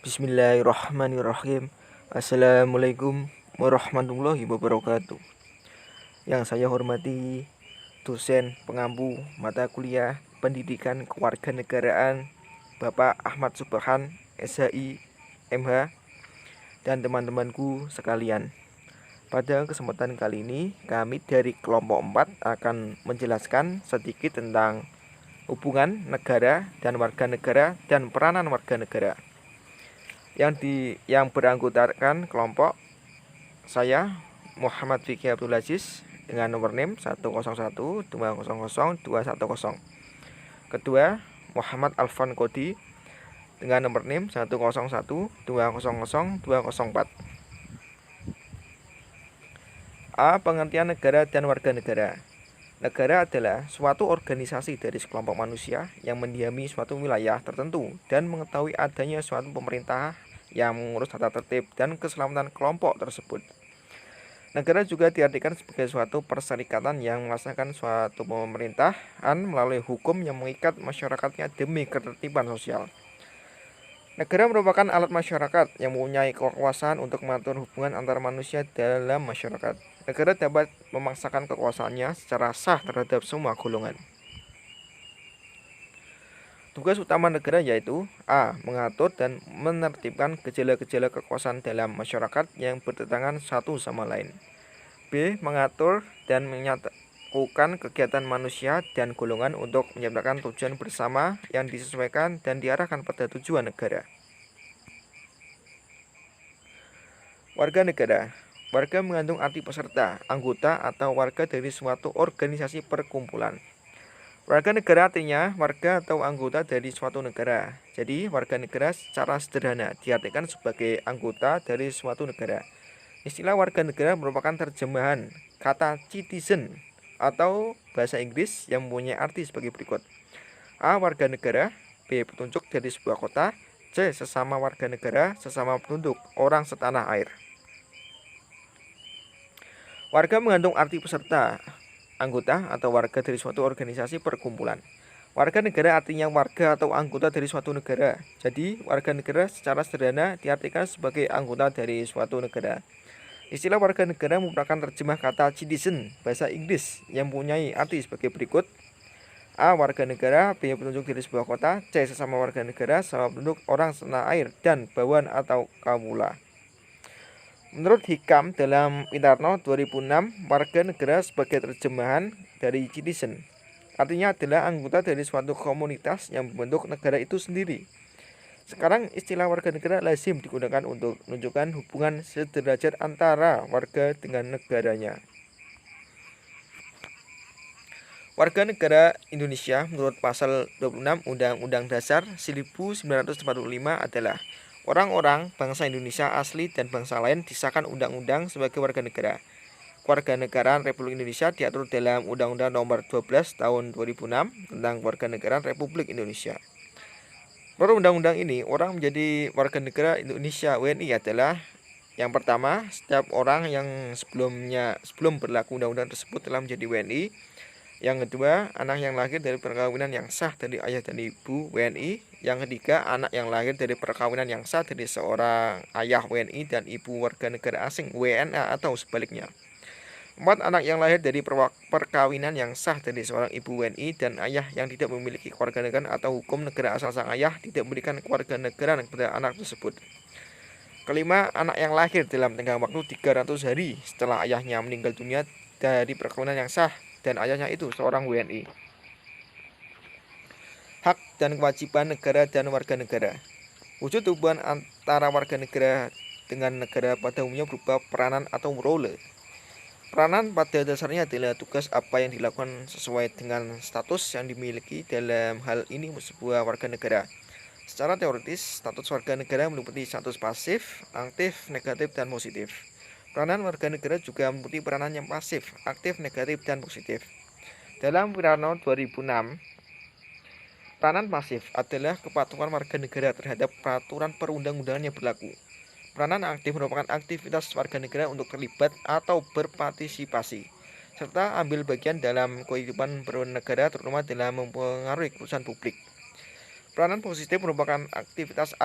Bismillahirrahmanirrahim. Assalamualaikum warahmatullahi wabarakatuh. Yang saya hormati dosen pengampu mata kuliah Pendidikan Kewarganegaraan Bapak Ahmad Subhan, SHI, MH, dan teman-temanku sekalian. Pada kesempatan kali ini, kami dari kelompok 4 akan menjelaskan sedikit tentang hubungan negara dan warga negara dan peranan warga negara. Yang beranggotakan kelompok saya Muhammad Fikri Abdul Aziz dengan nomor NIM 101200210. Kedua, Muhammad Alfan Kodi dengan nomor NIM 101200204. A. Pengertian negara dan warga negara. Negara adalah suatu organisasi dari sekelompok manusia yang mendiami suatu wilayah tertentu dan mengetahui adanya suatu pemerintah yang mengurus tata tertib dan keselamatan kelompok tersebut. Negara juga diartikan sebagai suatu perserikatan yang melaksanakan suatu pemerintahan melalui hukum yang mengikat masyarakatnya demi ketertiban sosial. Negara merupakan alat masyarakat yang mempunyai kekuasaan untuk mengatur hubungan antar manusia dalam masyarakat. Negara dapat memaksakan kekuasaannya secara sah terhadap semua golongan. Tugas utama negara yaitu A. Mengatur dan menertibkan gejala-gejala kekuasaan dalam masyarakat yang bertentangan satu sama lain. B. Mengatur dan menyatukan kegiatan manusia dan golongan untuk menciptakan tujuan bersama yang disesuaikan dan diarahkan pada tujuan negara. Warga negara. Warga mengandung arti peserta, anggota, atau warga dari suatu organisasi perkumpulan. Warga negara artinya warga atau anggota dari suatu negara. Jadi, warga negara secara sederhana diartikan sebagai anggota dari suatu negara. Istilah warga negara merupakan terjemahan kata citizen atau bahasa Inggris yang mempunyai arti sebagai berikut. A. Warga negara. B. Petunjuk dari sebuah kota. C. Sesama warga negara, sesama penduduk, orang setanah air. Warga mengandung arti peserta, anggota, atau warga dari suatu organisasi perkumpulan. Warga negara artinya warga atau anggota dari suatu negara. Jadi, warga negara secara sederhana diartikan sebagai anggota dari suatu negara. Istilah warga negara merupakan terjemah kata citizen, bahasa Inggris, yang mempunyai arti sebagai berikut. A. Warga negara. B. Petunjuk dari sebuah kota. C. Sesama warga negara, sama penduduk, orang setanah air, dan bawahan atau kawula. Menurut Hikam dalam Witarno 2006, warga negara sebagai terjemahan dari citizen artinya adalah anggota dari suatu komunitas yang membentuk negara itu sendiri. Sekarang istilah warga negara lazim digunakan untuk menunjukkan hubungan sederajat antara warga dengan negaranya. Warga negara Indonesia menurut pasal 26 Undang-Undang Dasar 1945 adalah orang-orang bangsa Indonesia asli dan bangsa lain disahkan undang-undang sebagai warga negara. Kewarganegaraan Republik Indonesia diatur dalam Undang-Undang Nomor 12 Tahun 2006 tentang Kewarganegaraan Republik Indonesia. Menurut undang-undang ini, orang menjadi warga negara Indonesia WNI adalah yang pertama, setiap orang yang sebelum berlaku undang-undang tersebut telah menjadi WNI. Yang kedua, anak yang lahir dari perkawinan yang sah dari ayah dan ibu WNI. Yang ketiga, anak yang lahir dari perkawinan yang sah dari seorang ayah WNI dan ibu warga negara asing WNA atau sebaliknya. 4. Anak yang lahir dari perkawinan yang sah dari seorang ibu WNI dan ayah yang tidak memiliki kewarganegaraan atau hukum negara asal sang ayah tidak memberikan kewarganegaraan kepada anak tersebut. Kelima, anak yang lahir dalam tenggang waktu 300 hari setelah ayahnya meninggal dunia dari perkawinan yang sah dan ayahnya itu seorang WNI. Hak dan kewajiban negara dan warga negara. Wujud hubungan antara warga negara dengan negara pada umumnya berupa peranan atau role. Peranan pada dasarnya adalah tugas apa yang dilakukan sesuai dengan status yang dimiliki, dalam hal ini sebuah warga negara. Secara teoritis, status warga negara meliputi status pasif, aktif, negatif, dan positif. Peranan warga negara juga meliputi peranan yang pasif, aktif, negatif, dan positif. Dalam Witarno 2006, peranan pasif adalah kepatuhan warga negara terhadap peraturan perundang-undangan yang berlaku. Peranan aktif merupakan aktivitas warga negara untuk terlibat atau berpartisipasi, serta ambil bagian dalam kehidupan bernegara, terutama dalam mempengaruhi keputusan publik. Peranan positif merupakan aktivitas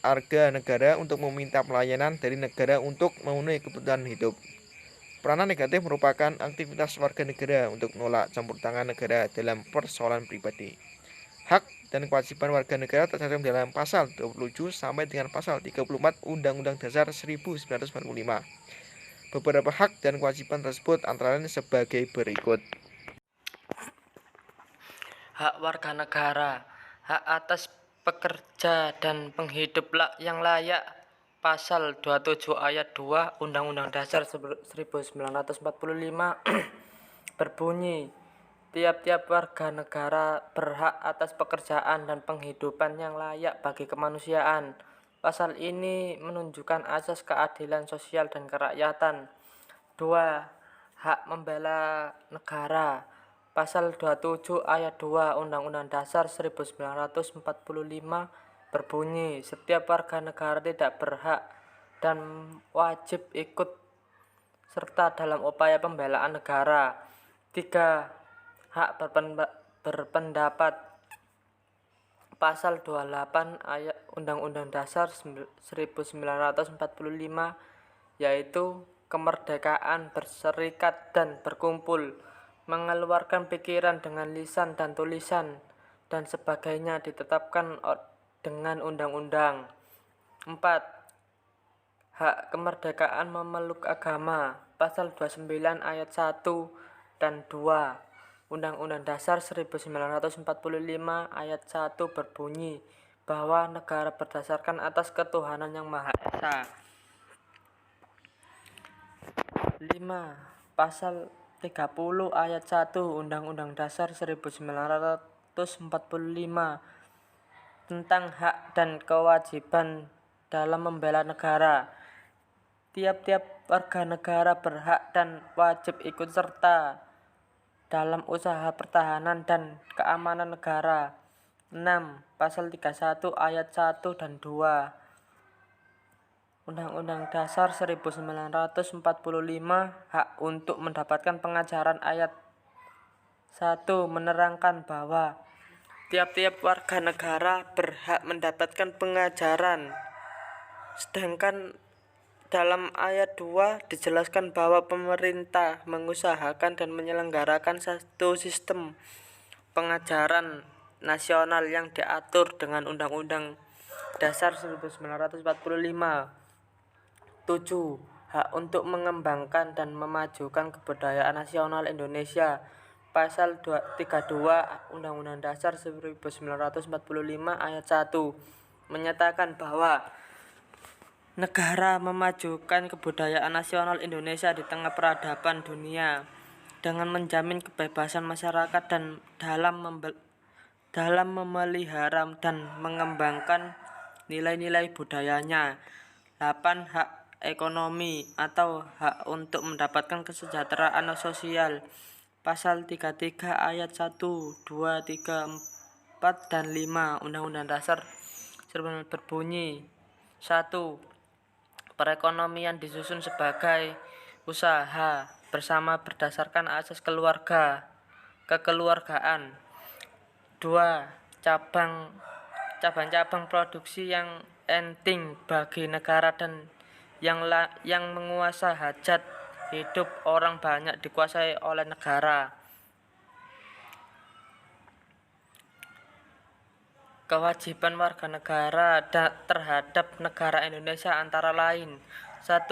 warga negara untuk meminta pelayanan dari negara untuk memenuhi kebutuhan hidup. Peranan negatif merupakan aktivitas warga negara untuk menolak campur tangan negara dalam persoalan pribadi. Hak dan kewajiban warga negara tercantum dalam pasal 27 sampai dengan pasal 34 Undang-Undang Dasar 1945. Beberapa hak dan kewajiban tersebut antara lain sebagai berikut. Hak warga negara, hak atas pekerja dan penghidup yang layak. Pasal 27 ayat 2 Undang-Undang Dasar 1945 berbunyi, tiap-tiap warga negara berhak atas pekerjaan dan penghidupan yang layak bagi kemanusiaan. Pasal ini menunjukkan asas keadilan sosial dan kerakyatan. 2. Hak membela negara. Pasal 27 ayat 2 Undang-Undang Dasar 1945 berbunyi, setiap warga negara tidak berhak dan wajib ikut serta dalam upaya pembelaan negara. 3. Hak berpendapat. Pasal 28 ayat Undang-Undang Dasar 1945 yaitu kemerdekaan berserikat dan berkumpul, mengeluarkan pikiran dengan lisan dan tulisan, dan sebagainya ditetapkan dengan undang-undang. 4. Hak kemerdekaan memeluk agama. Pasal 29 ayat 1 dan 2 Undang-Undang Dasar 1945 ayat 1 berbunyi bahwa negara berdasarkan atas ketuhanan yang Maha Esa. 5. Pasal 30 ayat 1 Undang-Undang Dasar 1945 tentang hak dan kewajiban dalam membela negara. Tiap-tiap warga negara berhak dan wajib ikut serta dalam usaha pertahanan dan keamanan negara. 6. Pasal 31 ayat 1 dan 2 Undang-Undang Dasar 1945 hak untuk mendapatkan pengajaran. Ayat 1 menerangkan bahwa tiap-tiap warga negara berhak mendapatkan pengajaran. Sedangkan dalam ayat 2 dijelaskan bahwa pemerintah mengusahakan dan menyelenggarakan satu sistem pengajaran nasional yang diatur dengan Undang-Undang Dasar 1945. 7. Hak untuk mengembangkan dan memajukan kebudayaan nasional Indonesia. Pasal 32 Undang-Undang Dasar 1945 ayat 1 menyatakan bahwa negara memajukan kebudayaan nasional Indonesia di tengah peradaban dunia dengan menjamin kebebasan masyarakat dan dalam memelihara dan mengembangkan nilai-nilai budayanya. 8. Hak ekonomi atau hak untuk mendapatkan kesejahteraan sosial. Pasal 33 ayat 1, 2, 3, 4, dan 5 Undang-Undang Dasar berbunyi, 1. Perekonomian disusun sebagai usaha bersama berdasarkan asas kekeluargaan. 2. Cabang-cabang produksi yang penting bagi negara dan yang menguasai hajat hidup orang banyak dikuasai oleh negara. Kewajiban warga negara terhadap negara Indonesia antara lain: 1.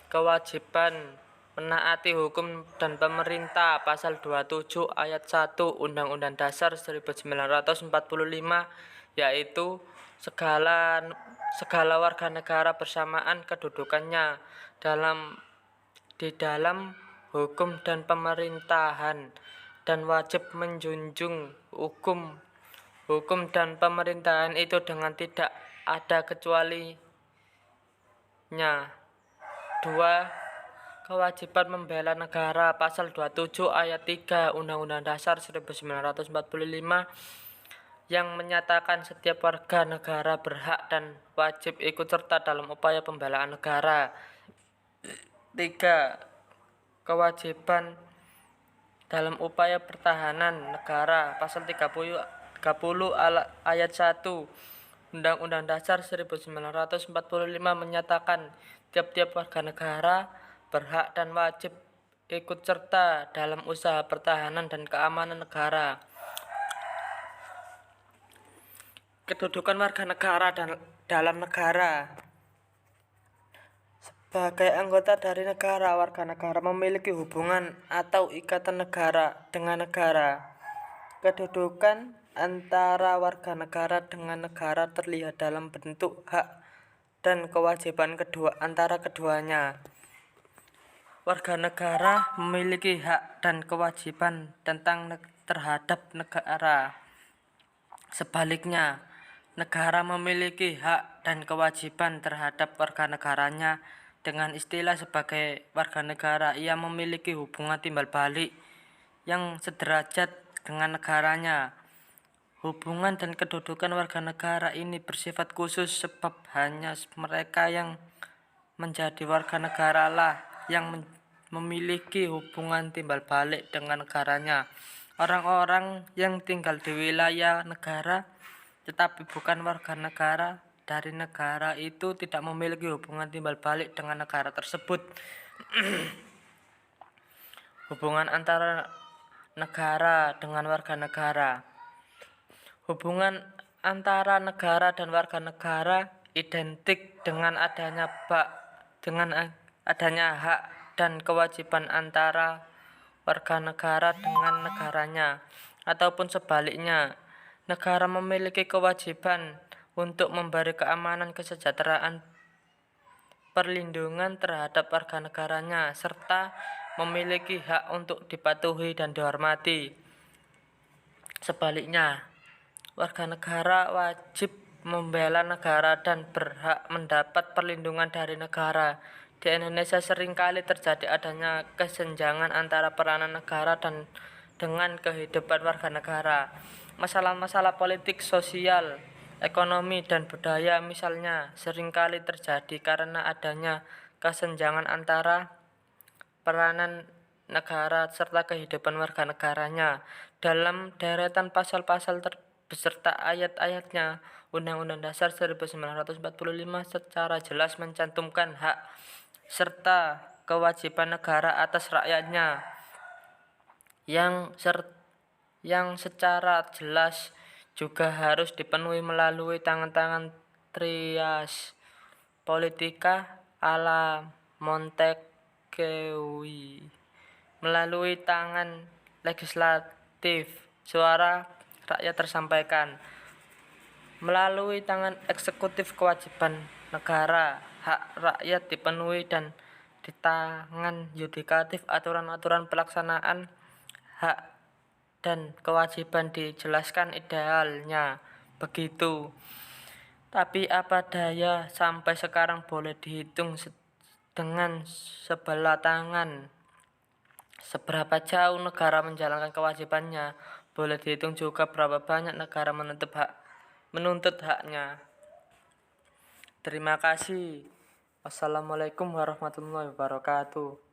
Kewajiban menaati hukum dan pemerintah. Pasal 27 ayat 1 Undang-Undang Dasar 1945 yaitu segala warga negara bersamaan kedudukannya di dalam hukum dan pemerintahan dan wajib menjunjung hukum dan pemerintahan itu dengan tidak ada kecualinya. 2. Kewajiban membela negara. Pasal 27 ayat 3 Undang-Undang Dasar 1945 yang menyatakan setiap warga negara berhak dan wajib ikut serta dalam upaya pembelaan negara. 3. Kewajiban dalam upaya pertahanan negara. Pasal 30 ayat 1 Undang-Undang Dasar 1945 menyatakan tiap-tiap warga negara berhak dan wajib ikut serta dalam usaha pertahanan dan keamanan negara. Kedudukan warga negara dan dalam negara. Sebagai anggota dari negara, warga negara memiliki hubungan atau ikatan negara dengan negara. Kedudukan antara warga negara dengan negara terlihat dalam bentuk hak dan kewajiban antara keduanya. Warga negara memiliki hak dan kewajiban terhadap negara. Sebaliknya, negara memiliki hak dan kewajiban terhadap warga negaranya. Dengan istilah sebagai warga negara, ia memiliki hubungan timbal balik yang sederajat dengan negaranya. Hubungan dan kedudukan warga negara ini bersifat khusus sebab hanya mereka yang menjadi warga negara lah yang memiliki hubungan timbal balik dengan negaranya. Orang-orang yang tinggal di wilayah negara tetapi bukan warga negara dari negara itu tidak memiliki hubungan timbal balik dengan negara tersebut. Hubungan antara negara dengan warga negara. Hubungan antara negara dan warga negara identik dengan adanya hak dan kewajiban antara warga negara dengan negaranya, ataupun sebaliknya. Negara memiliki kewajiban untuk memberi keamanan, kesejahteraan, perlindungan terhadap warga negaranya, serta memiliki hak untuk dipatuhi dan dihormati. Sebaliknya, warga negara wajib membela negara dan berhak mendapat perlindungan dari negara. Di Indonesia seringkali terjadi adanya kesenjangan antara peranan negara dan dengan kehidupan warga negara. Masalah-masalah politik, sosial, ekonomi, dan budaya misalnya seringkali terjadi karena adanya kesenjangan antara peranan negara serta kehidupan warga negaranya. Dalam deretan pasal-pasal beserta ayat-ayatnya, Undang-Undang Dasar 1945 secara jelas mencantumkan hak serta kewajiban negara atas rakyatnya yang secara jelas juga harus dipenuhi melalui tangan-tangan trias politika ala Montesquieu. Melalui tangan legislatif, suara rakyat tersampaikan. Melalui tangan eksekutif, kewajiban negara, hak rakyat dipenuhi, dan di tangan yudikatif, aturan-aturan pelaksanaan hak dan kewajiban dijelaskan idealnya begitu. Tapi apa daya sampai sekarang boleh dihitung dengan sebelah tangan. Seberapa jauh negara menjalankan kewajibannya, boleh dihitung juga berapa banyak negara menuntut haknya. Terima kasih. Wassalamualaikum warahmatullahi wabarakatuh.